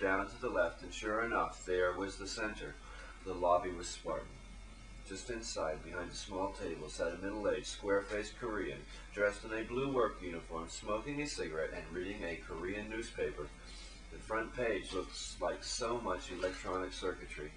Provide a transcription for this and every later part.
down to the left, and sure enough, there was the center. The lobby was Spartan. Just inside, behind a small table, sat a middle-aged, square-faced Korean, dressed in a blue work uniform, smoking a cigarette and reading a Korean newspaper. The front page looks like so much electronic circuitry.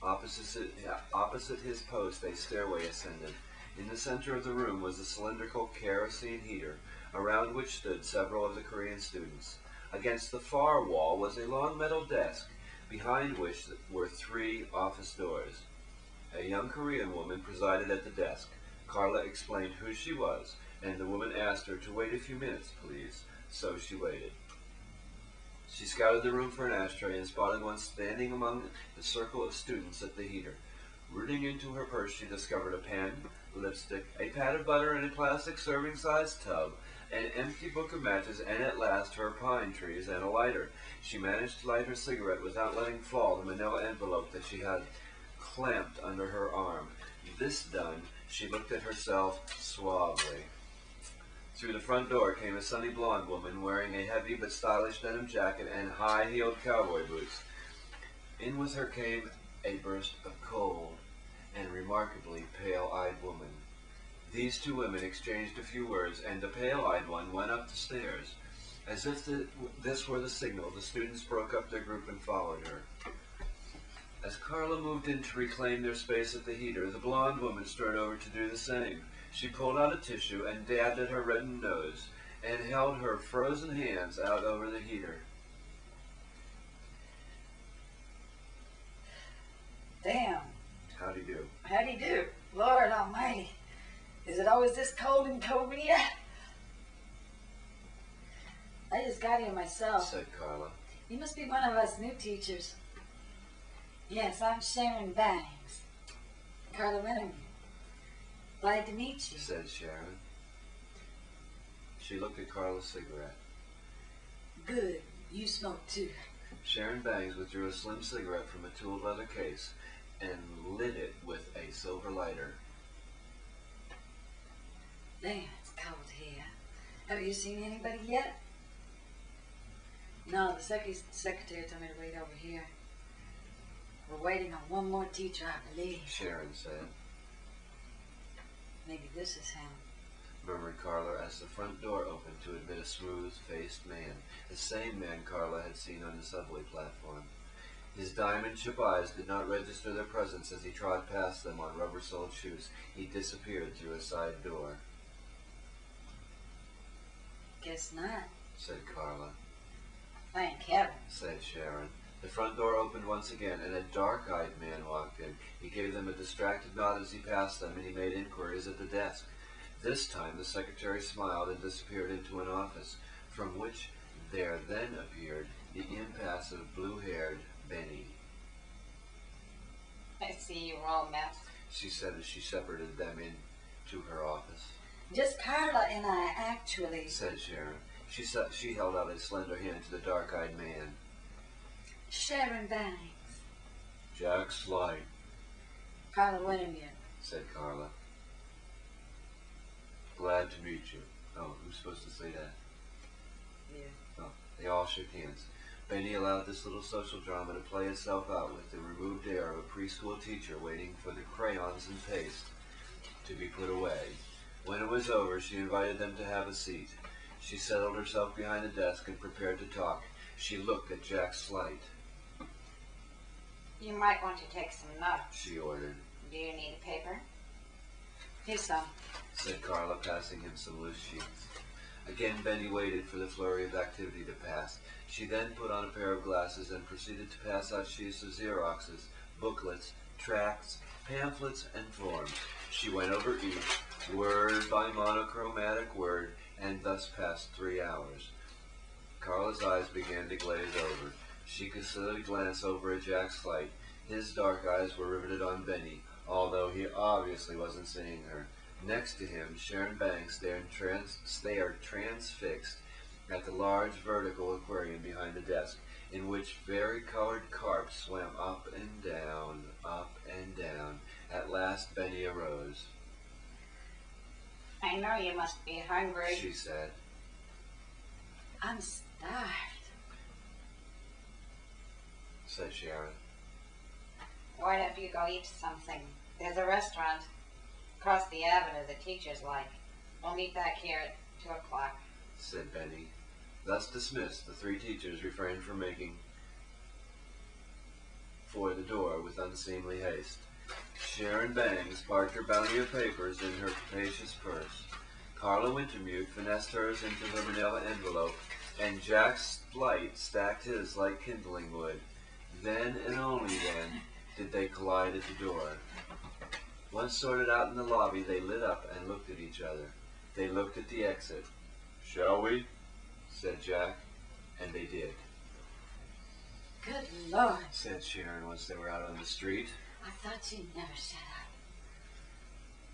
Opposite his post, a stairway ascended. In the center of the room was a cylindrical kerosene heater, around which stood several of the Korean students. Against the far wall was a long metal desk, behind which were 3 office doors. A young Korean woman presided at the desk. Carla explained who she was, and the woman asked her to wait a few minutes, please. So she waited. She scouted the room for an ashtray and spotted one standing among the circle of students at the heater. Rooting into her purse, she discovered a pen, lipstick, a pat of butter in a plastic serving-sized tub, an empty book of matches, and at last her pine trees and a lighter. She managed to light her cigarette without letting fall the manila envelope that she had clamped under her arm. This done, she looked at herself suavely. Through the front door came a sunny blonde woman wearing a heavy but stylish denim jacket and high-heeled cowboy boots. In with her came a burst of cold and remarkably pale-eyed woman. These 2 women exchanged a few words, and the pale-eyed one went up the stairs. As if this were the signal, the students broke up their group and followed her. As Carla moved in to reclaim their space at the heater, the blonde woman strode over to do the same. She pulled out a tissue and dabbed at her reddened nose, and held her frozen hands out over the heater. Damn. How'd he do? How'd he do? Lord almighty. Is it always this cold in Korea? I just got here myself. Said Carla. You must be one of us new teachers. Yes, I'm Sharon Bangs. Carla Winterman. Glad to meet you. Said Sharon. She looked at Carla's cigarette. Good. You smoke too. Sharon Bangs withdrew a slim cigarette from a tooled leather case and lit it with a silver lighter. Damn, it's cold here. Have you seen anybody yet? No, the secretary told me to wait over here. We're waiting on one more teacher, I believe. Sharon said. Maybe this is him. Murmured Carla as the front door opened to admit a smooth-faced man, the same man Carla had seen on the subway platform. His diamond-chip eyes did not register their presence as he trod past them on rubber-soled shoes. He disappeared through a side door. Guess not, said Carla. Thank heaven, said Sharon. The front door opened once again, and a dark-eyed man walked in. He gave them a distracted nod as he passed them, and he made inquiries at the desk. This time the secretary smiled and disappeared into an office, from which there then appeared the impassive, blue-haired Benny. I see you were all met. She said as she shepherded them into her office. Just Carla and I, actually, said Sharon. She held out a slender hand to the dark-eyed man. Sharon Banks. Jack Slight, Carla Winterman, said Carla. Glad to meet you. Oh, who's supposed to say that? Yeah. Oh, they all shook hands. Benny allowed this little social drama to play itself out with the removed air of a preschool teacher waiting for the crayons and paste to be put away. When it was over, she invited them to have a seat. She settled herself behind the desk and prepared to talk. She looked at Jack Slight. You might want to take some notes. She ordered. Do you need a paper? Here's some, said Carla, passing him some loose sheets. Again, Benny waited for the flurry of activity to pass. She then put on a pair of glasses and proceeded to pass out sheets of Xeroxes, booklets, tracts, pamphlets, and forms. She went over each, word by monochromatic word, and thus passed 3 hours. Carla's eyes began to glaze over. She could slowly glance over at Jack Slight. His dark eyes were riveted on Benny, although he obviously wasn't seeing her. Next to him, Sharon Banks stared transfixed at the large vertical aquarium behind the desk, in which vari-colored carp swam up and down, up and down. At last, Benny arose. I know you must be hungry. She said. I'm starved. said Sharon. Why don't you go eat something? There's a restaurant across the avenue the teachers like. We'll meet back here at 2 o'clock. Said Benny. Thus dismissed, the three teachers refrained from making for the door with unseemly haste. Sharon Bangs parked her bounty of papers in her capacious purse. Carla Wintermute finessed hers into her manila envelope, and Jack Light stacked his like kindling wood. Then and only then did they collide at the door. Once sorted out in the lobby, they lit up and looked at each other. They looked at the exit. "Shall we?" said Jack, and they did. Good Lord, Said Sharon once they were out on the street. I thought you'd never shut up.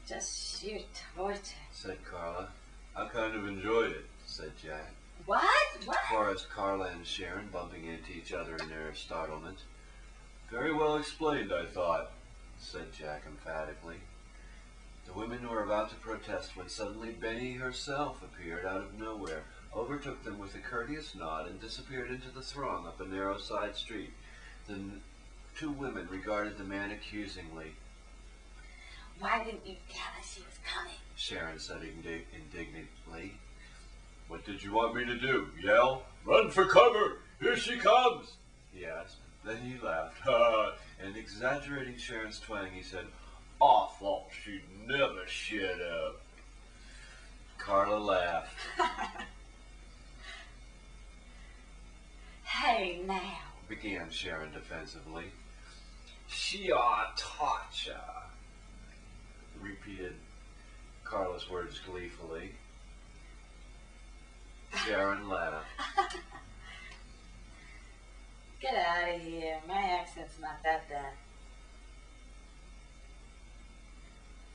Just sheer torture. Said Carla. "I kind of enjoyed it," said Jack. What? What? Chorused Carla and Sharon, bumping into each other in their startlement. "Very well explained, I thought," said Jack emphatically. The women were about to protest when suddenly Benny herself appeared out of nowhere, overtook them with a courteous nod, and disappeared into the throng up a narrow side street. The two women regarded the man accusingly. Why didn't you tell us she was coming? Sharon said indignantly. "What did you want me to do? Yell? Run for cover! Here she comes!" he asked. Then he laughed. And exaggerating Sharon's twang, he said, "I thought she'd never shut up." Carla laughed. Hey, now. Began Sharon defensively. "She taught ya," repeated Carla's words gleefully. Sharon laughed. Get out of here. My accent's not that bad.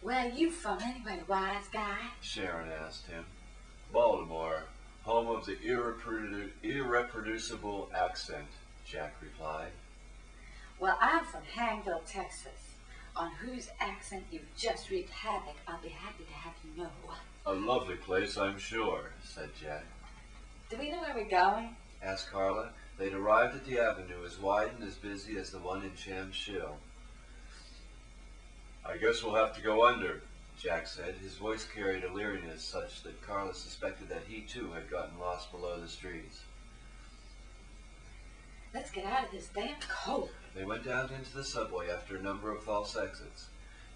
Where are you from anyway, wise guy? Sharon asked him. "Baltimore, home of the irreproducible accent," Jack replied. Well, I'm from Hangville, Texas, on whose accent you've just wreaked havoc. I'll be happy to have you know. "A lovely place, I'm sure," said Jack. Do we know where we're going? Asked Carla. They'd arrived at the avenue as wide and as busy as the one in Shamshill. "I guess we'll have to go under," Jack said. His voice carried a leeriness such that Carla suspected that he too had gotten lost below the streets. Let's get out of this damn cold. They went down into the subway after a number of false exits.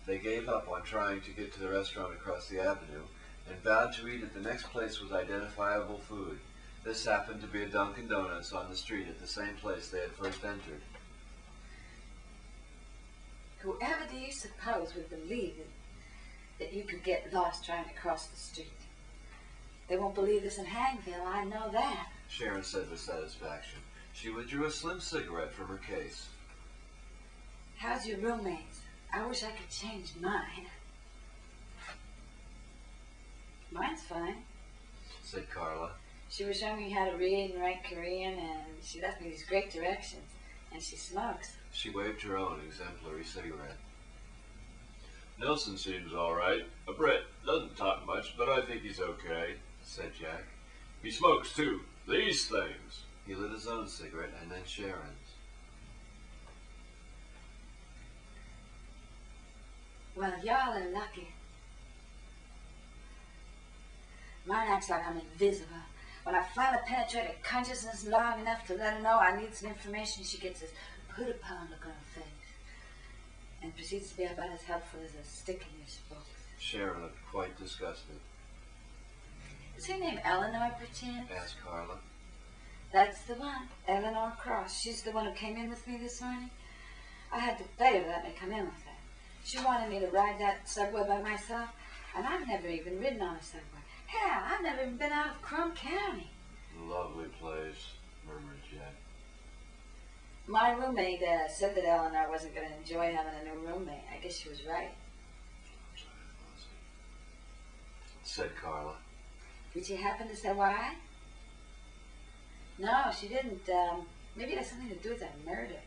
They gave up on trying to get to the restaurant across the avenue and vowed to eat at the next place with identifiable food. This happened to be a Dunkin' Donuts on the street at the same place they had first entered. Whoever do you suppose would believe that you could get lost trying to cross the street? They won't believe this in Hangville, I know that. Sharon said with satisfaction. She withdrew a slim cigarette from her case. How's your roommates? I wish I could change mine. Mine's fine. Said Carla. She was showing me how to read and write Korean, and she left me these great directions. And she smokes. She waved her own exemplary cigarette. "Nelson seems all right. A Brit. Doesn't talk much, but I think he's okay," said Jack. "He smokes, too. These things." He lit his own cigarette and then Sharon's. Well, y'all are lucky. Mine acts like I'm invisible. When I finally penetrate her consciousness long enough to let her know I need some information, she gets this put-upon look on her face and proceeds to be about as helpful as a stick in your spokes. Sharon looked quite disgusted. Is her name Eleanor, perchance? Asked Carla. That's the one, Eleanor Cross. She's the one who came in with me this morning. I had to beg her to let me come in with her. She wanted me to ride that subway by myself, and I've never even ridden on a subway. Hell, I've never even been out of Crum County. "Lovely place," murmured Jack. My roommate said that Eleanor wasn't going to enjoy having a new roommate. I guess she was right. Said Carla. Did she happen to say why? No, she didn't. Maybe it has something to do with that murder.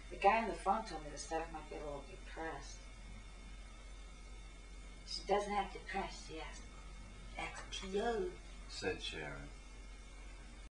The guy on the phone told me the staff might be a little depressed. She doesn't act depressed, she acts XPO. Said Sharon.